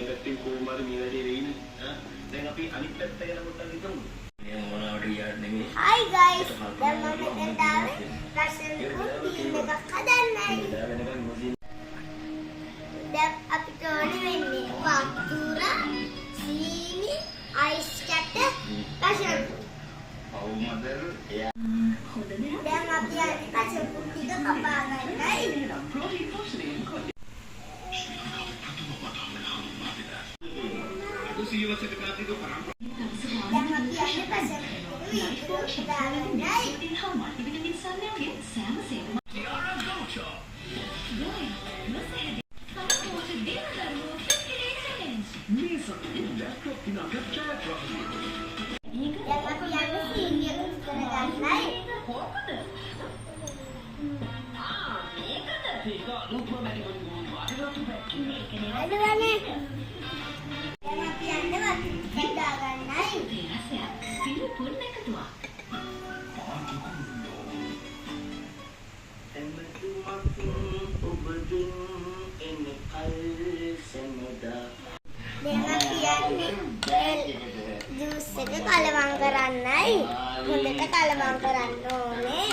මේ පැත්තෙන් කොහොම හරි මේ වැඩේ වෙයිනේ. දැන් අපි අනිත් පැත්ත ගැන පොඩ්ඩක් හිතමු. මේ මොනවට ගියාද නෙමෙයි. Hi guys. දැන් මම මෙතෙන්ට ආවේ රසල් කුටි එකක් හදන්නයි. දැන් අපිට ඕනේ වෙන්නේ වතුර, සීනි, අයිස් කැට, රසල්. ඔව් මදර්. දැන් අපි යන්නේ රසල් කුටි එක කපා ගන්නයි. Jus එක කලවම් කරන්නයි. හොඳට කලවම් කරන්න ඕනේ.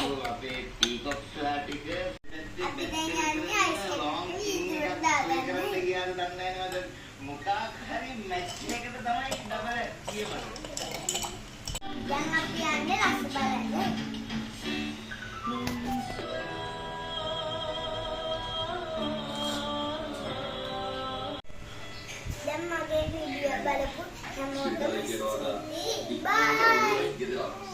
අපි දැන් යන්නේ අයිස් එකක් දාගන්න. මොකක් හරි මැච් එකකට තමයි ඩබල් කියමු. දැන් අපි යන්නේ රස බලන්න. දැන් මගේ වීඩියෝ බලපු හැමෝටම බයි.